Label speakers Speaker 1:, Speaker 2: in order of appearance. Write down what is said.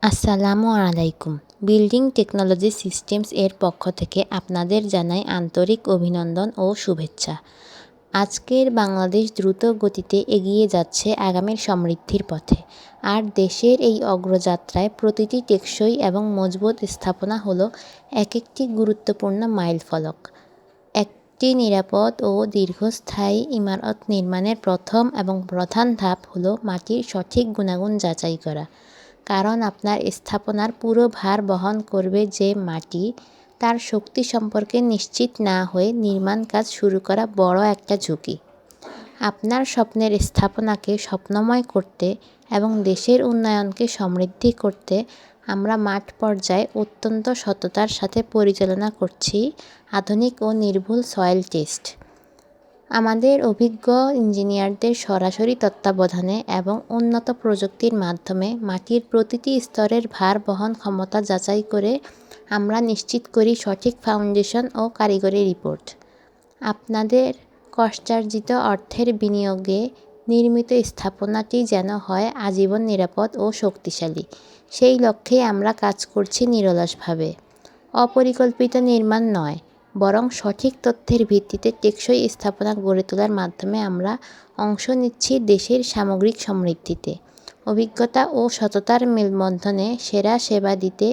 Speaker 1: আসসালামু আলাইকুম। Building technology systems এর পক্ষ থেকে আপনাদের জানাই আন্তরিক অভিনন্দন ও শুভেচ্ছা। আজকের বাংলাদেশ দ্রুত গতিতে এগিয়ে যাচ্ছে আগামীর সমৃদ্ধির পথে। আর দেশের এই অগ্রযাত্রায় প্রতিটি টেকসই এবং মজবুত স্থাপনা হলো একটি গুরুত্বপূর্ণ মাইলফলক। একটি নিরাপদ ও দীর্ঘস্থায়ী ইমারত নির্মাণের প্রথম এবং প্রধান ধাপ হলো মাটির সঠিক গুণাগুণ যাচাই করা। কারণ আপনার স্থাপনার পুরো ভার বহন করবে যে মাটি, তার শক্তি সম্পর্কে নিশ্চিত না হয়ে নির্মাণ কাজ শুরু করা বড় একটা ঝুঁকি। আপনার স্বপ্নের স্থাপনাকে স্বপ্নময় করতে এবং দেশের উন্নয়নকে সমৃদ্ধি করতে আমরা মাঠ পর্যায়ে অত্যন্ত সততার সাথে পরিচালনা করছি আধুনিক ও নির্ভুল সয়েল টেস্ট। আমাদের অভিজ্ঞ ইঞ্জিনিয়ারদের সরাসরি তত্ত্বাবধানে এবং উন্নত প্রযুক্তির মাধ্যমে মাটির প্রতিটি স্তরের ভার বহন ক্ষমতা যাচাই করে আমরা নিশ্চিত করি সঠিক ফাউন্ডেশন ও কারিগরি রিপোর্ট। আপনাদের কষ্টার্জিত অর্থের বিনিয়োগে নির্মিত স্থাপনাটি যেন হয় আজীবন নিরাপদ ও শক্তিশালী, সেই লক্ষ্যেই আমরা কাজ করছি নিরলসভাবে। অপরিকল্পিত নির্মাণ নয়, বরং সঠিক তথ্যের ভিত্তিতে টেকসই স্থাপনা গড়ে তোলার মাধ্যমে আমরা অংশ নিচ্ছি দেশের সামগ্রিক সমৃদ্ধিতে। অভিজ্ঞতা ও সততার মেলবন্ধনে সেরা সেবা দিতে